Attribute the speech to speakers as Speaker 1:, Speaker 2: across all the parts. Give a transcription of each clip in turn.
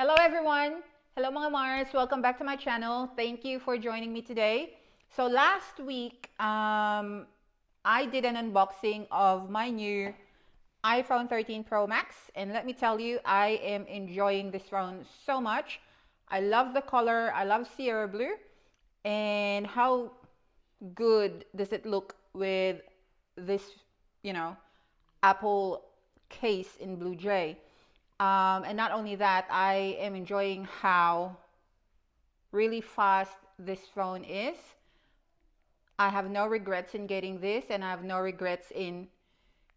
Speaker 1: Hello everyone! Hello mga Mars! Welcome back to my channel. Thank you for joining me today. So last week, I did an unboxing of my new iPhone 13 Pro Max, and let me tell you, I am enjoying this phone so much. I love the color, I love Sierra Blue, and how good does it look with this, Apple case in Blue Jay. And not only that, I am enjoying how really fast this phone is. I have no regrets in getting this, and I have no regrets in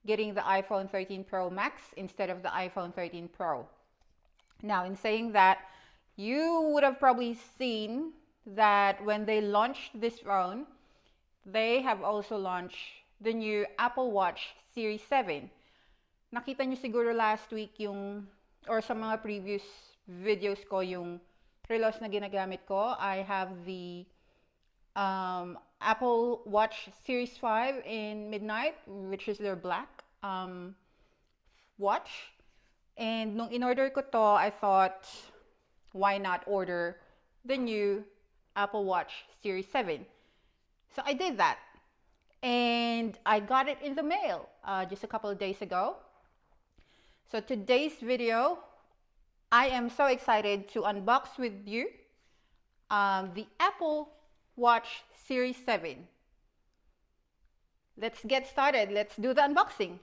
Speaker 1: getting the iPhone 13 Pro Max instead of the iPhone 13 Pro. Now, in saying that, you would have probably seen that when they launched this phone, they have also launched the new Apple Watch Series 7. Nakita nyo siguro last week or sa mga previous videos ko, yung relos na ginagamit ko. I have the Apple Watch Series 5 in Midnight, which is their black watch. And nung in-order ko to, I thought, why not order the new Apple Watch Series 7? So I did that. And I got it in the mail just a couple of days ago. So today's video, I am so excited to unbox with you the Apple Watch Series 7. Let's get started. Let's do the unboxing.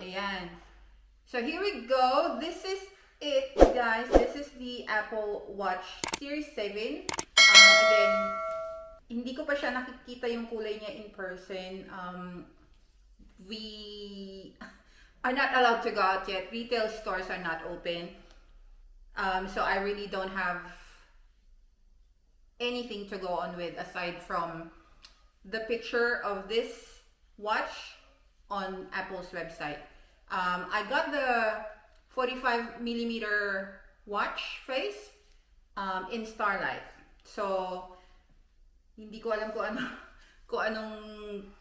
Speaker 1: Ayan. So here we go. This is it, guys. This is the Apple Watch Series 7. Again, hindi ko pa siya nakikita yung kulay niya in person. We are not allowed to go out yet. Retail stores are not open. So I really don't have anything to go on with aside from the picture of this watch on Apple's website. I got the 45 millimeter watch face in Starlight. So, hindi ko alam kung anong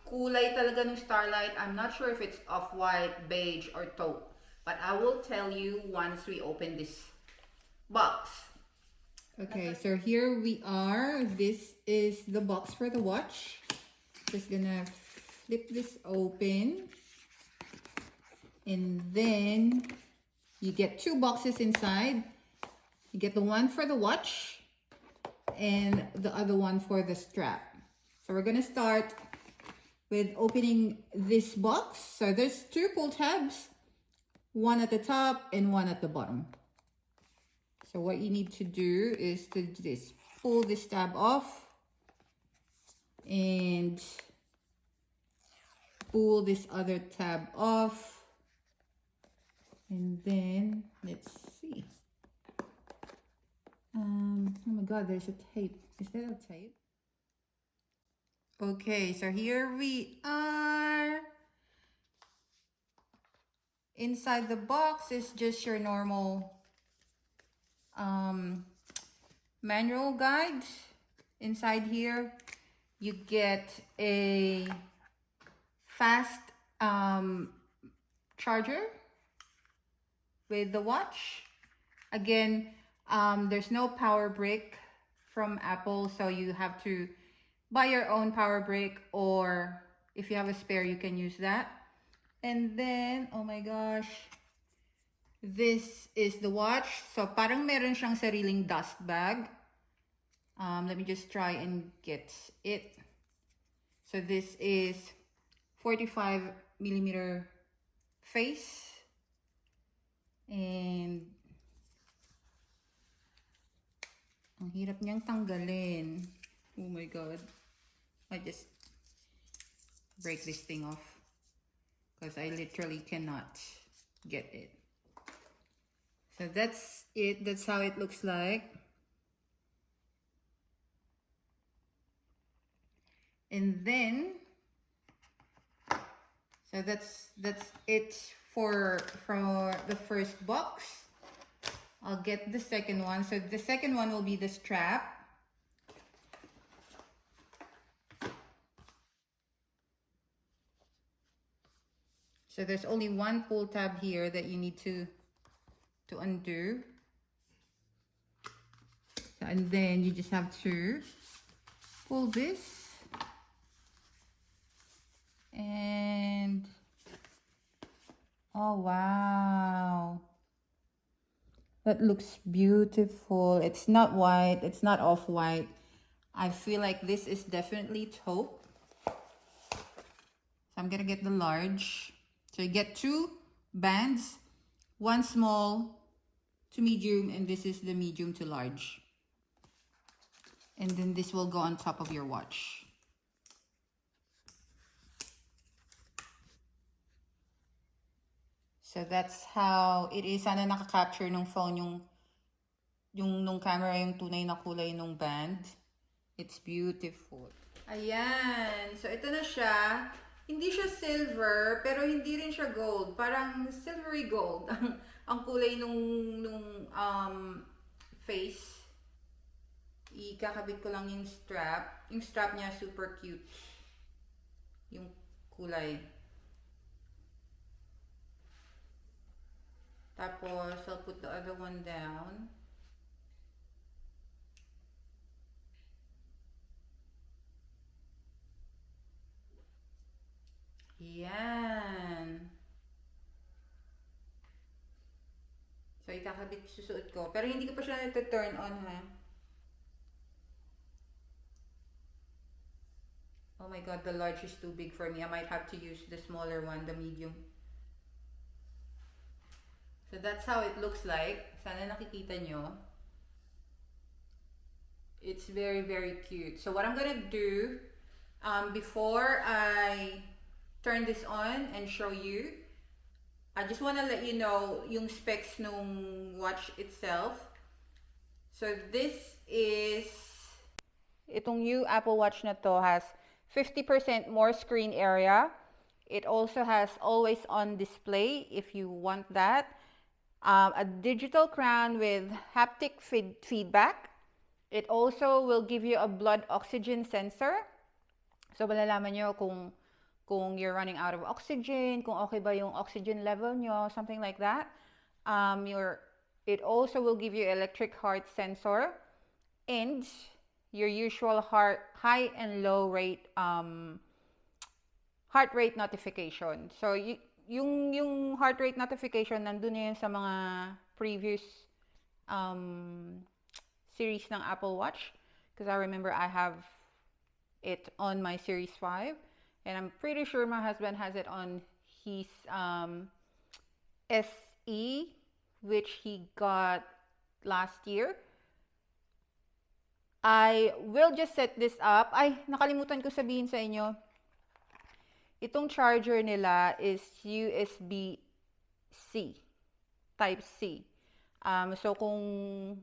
Speaker 1: kulay talaga ng Starlight. I'm not sure if it's off-white, beige, or taupe. But I will tell you once we open this box. Okay, so here we are. This is the box for the watch. Just gonna flip this open. And then you get two boxes inside. You get the one for the watch and the other one for the strap. So we're gonna start with opening this box. So there's two pull tabs, one at the top and one at the bottom. So what you need to do is to just pull this tab off and pull this other tab off. And then let's see. Oh my god, there's a tape. Is that a tape? Okay, so here we are. Inside the box is just your normal manual guide. Inside here you get a fast charger with the watch. Again, there's no power brick from Apple, so you have to buy your own power brick, or if you have a spare, you can use that. And then, oh my gosh, this is the watch. So parang meron siyang sariling dust bag. Let me just try and get it. So this is 45 millimeter face. And ang hirap niyang tanggalin. Oh my god. I just break this thing off because I literally cannot get it. So that's it. That's how it looks like. And then, so that's it for the first box. I'll get the second one. So the second one will be the strap. So there's only one pull tab here that you need to undo. And then you just have to pull this. And oh wow. That looks beautiful. It's not white, it's not off-white. I feel like this is definitely taupe. So I'm gonna get the large. So you get two bands, one small to medium, and this is the medium to large. And then this will go on top of your watch. So that's how it is. Sana nakaka-capture nung phone nung camera yung tunay na kulay nung band. It's beautiful. Ayan. So ito na siya. Hindi siya silver, pero hindi rin siya gold. Parang silvery gold ang kulay nung face. Ikakabit ko lang yung strap. Yung strap niya super cute. Yung kulay. Tapos, I'll put the other one down. Yan. So, ikakabit, susuot ko. Pero hindi ko pa siya turn on, ha? Oh my god, the large is too big for me. I might have to use the smaller one, the medium. So, that's how it looks like. Sana nakikita nyo. It's very, very cute. So, what I'm gonna do, before I turn this on and show you, I just want to let you know yung specs nung watch itself. So this is, itong new Apple Watch na to has 50% more screen area. It also has always on display if you want that. A digital crown with haptic feedback. It also will give you a blood oxygen sensor. So malalaman nyo kung you're running out of oxygen, kung okay ba yung oxygen level nyo, something like that. It also will give you electric heart sensor and your usual high and low rate heart rate notification. So yung heart rate notification nandun na yun sa mga previous series ng Apple Watch, because I remember I have it on my Series 5. And I'm pretty sure my husband has it on his SE, which he got last year. I will just set this up. Ay, nakalimutan ko sabihin sa inyo. Itong charger nila is USB-C, Type C. So kung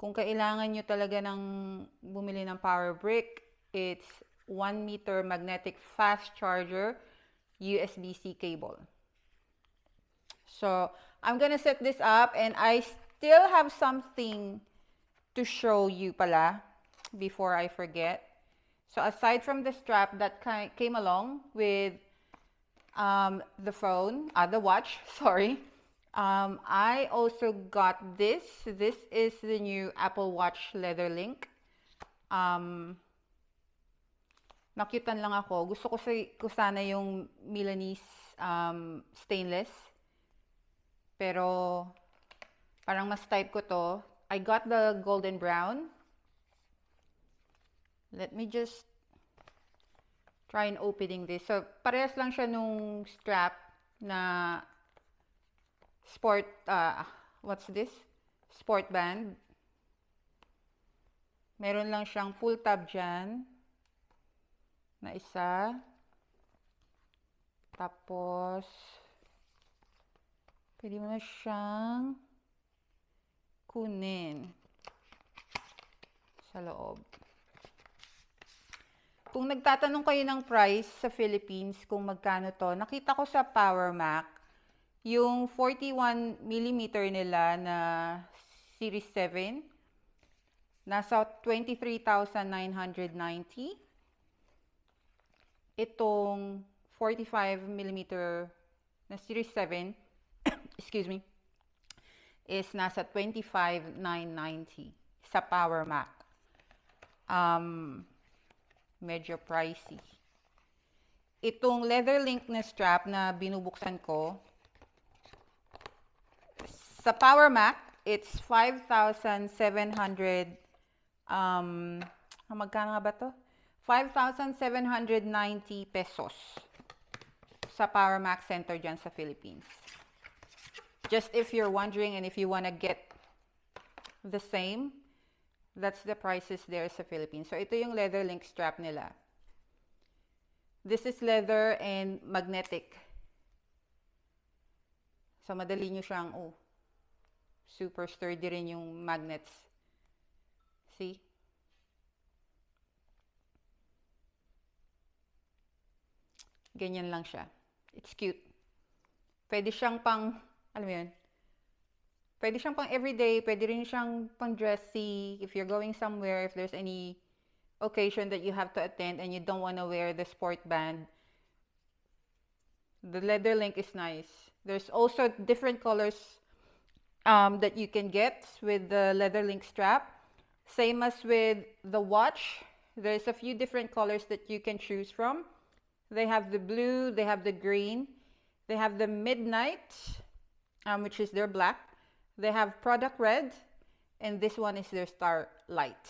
Speaker 1: kailangan nyo talaga ng bumili ng power brick, it's 1 meter magnetic fast charger, USB-C cable. So, I'm gonna set this up and I still have something to show you pala before I forget. So, aside from the strap that came along with the phone, the watch, sorry, I also got this. This is the new Apple Watch leather link. Nakyutan lang ako. Gusto ko sana yung Milanese stainless. Pero parang mas type ko to. I got the golden brown. Let me just try and opening this. So parehas lang siya nung strap na sport, what's this? Sport band. Meron lang siyang pull tab dyan na isa. Tapos, pwede mo na siyang kunin sa loob. Kung nagtatanong kayo ng price sa Philippines, kung magkano to, nakita ko sa Power Mac, Yung 41mm nila na Series 7, nasa 23,990. Itong 45mm na Series 7, excuse me, is nasa 25,990 sa Power Mac. Medyo pricey. Itong leather link na strap na binubuksan ko, sa Power Mac, it's 5,700, magkano nga ba to? 5,790 pesos sa Power Mac Center dyan sa Philippines. Just if you're wondering and if you wanna get the same, that's the prices there sa Philippines. So ito yung leather link strap nila. This is leather and magnetic. So madali nyo siyang, super sturdy rin yung magnets. See? Ganyan lang siya. It's cute. Pwede siyang pang, alam mo yun, pwede siyang pang everyday, pwede rin siyang pang dressy, if you're going somewhere, if there's any occasion that you have to attend and you don't want to wear the sport band. The leather link is nice. There's also different colors that you can get with the leather link strap. Same as with the watch. There's a few different colors that you can choose from. They have the blue, they have the green, they have the midnight, which is their black. They have product red, and this one is their Starlight.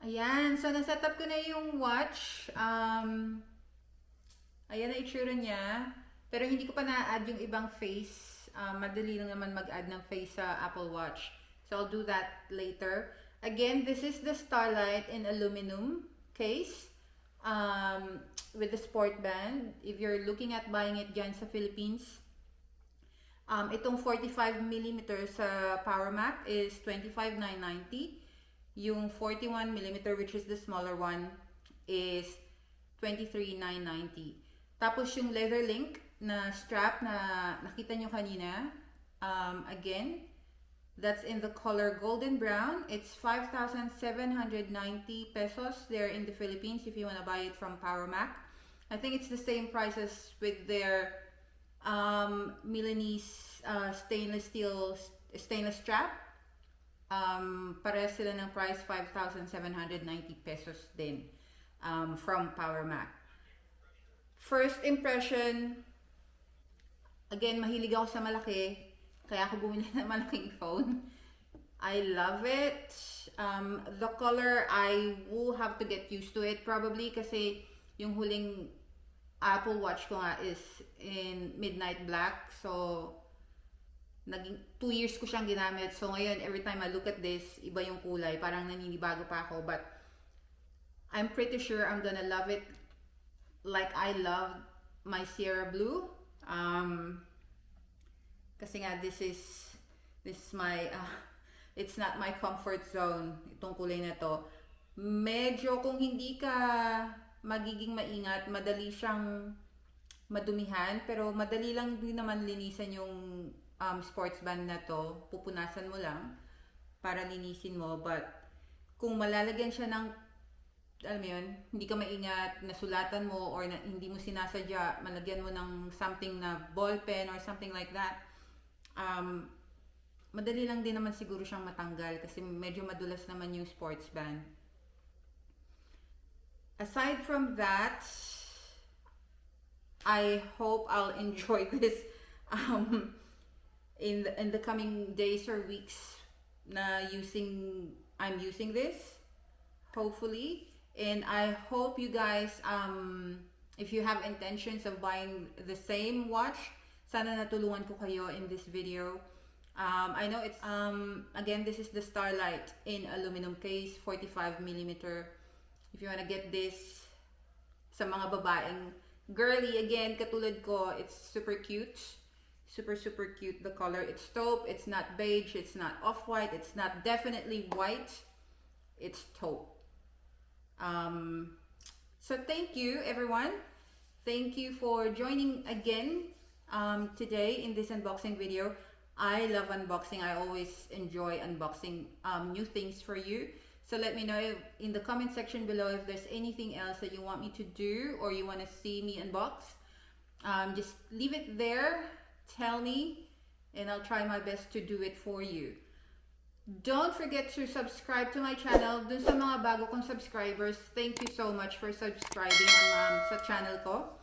Speaker 1: Ayan, so naset up ko na yung watch. Ayan na itsura niya. Pero hindi ko pa na-add yung ibang face. Madali lang naman mag-add ng face sa Apple Watch. So I'll do that later. Again, this is the Starlight in aluminum case with the sport band. If you're looking at buying it dyan sa Philippines, itong 45mm sa Power Mac is 25,990. Yung 41mm, which is the smaller one, is 23,990. Tapos yung leather link na strap na nakita nyo kanina, again, that's in the color golden brown. It's 5,790 pesos there in the Philippines if you want to buy it from Power Mac. I think it's the same prices with their Milanese stainless strap. Parehas sila ng price, 5,790 pesos din from Power Mac. First impression, again, mahilig ako sa malaki, kaya ako bumili ng malaking phone. I love it. The color, I will have to get used to it probably kasi yung huling Apple Watch ko nga is in midnight black. So, naging 2 years ko siyang ginamit. So ngayon, every time I look at this, iba yung kulay. Parang naninibago pa ako. But I'm pretty sure I'm gonna love it like I love my Sierra Blue. Kasi nga, this is my, it's not my comfort zone. Itong kulay na to. Medyo kung hindi ka magiging maingat, madali siyang madumihan. Pero madali lang din naman linisan yung sports band na to. Pupunasan mo lang para linisin mo. But kung malalagyan siya ng, alam mo yun, hindi ka maingat, nasulatan mo or hindi mo sinasadya, malagyan mo ng something na ball pen or something like that, Um, Madali lang din naman siguro siyang matanggal kasi medyo madulas naman yung sports band. Aside from that, I hope I'll enjoy this um, in the coming days or weeks na I'm using this, hopefully. And I hope you guys, if you have intentions of buying the same watch, sana natulungan ko kayo in this video. I know it's, again, this is the Starlight in aluminum case, 45 millimeter. If you wanna get this sa mga babaeng girly, again, katulad ko, it's super cute. Super, super cute, the color. It's taupe, it's not beige, it's not off-white, it's not definitely white. It's taupe. So thank you, everyone. Thank you for joining again today in this unboxing video. I love unboxing. I always enjoy unboxing new things for you. So let me know in the comment section below if there's anything else that you want me to do or you want to see me unbox. Just leave it there. Tell me and I'll try my best to do it for you. Don't forget to subscribe to my channel. Dun sa mga bago kong subscribers, thank you so much for subscribing sa channel ko.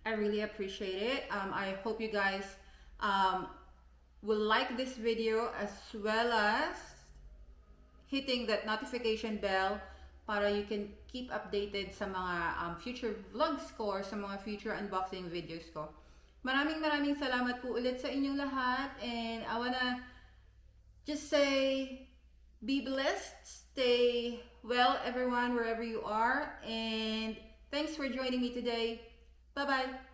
Speaker 1: I really appreciate it. I hope you guys will like this video as well as hitting that notification bell para you can keep updated sa mga future vlogs ko or sa mga future unboxing videos ko. Maraming salamat po ulit sa inyong lahat, and I wanna just say be blessed, stay well everyone wherever you are, and thanks for joining me today. Bye bye.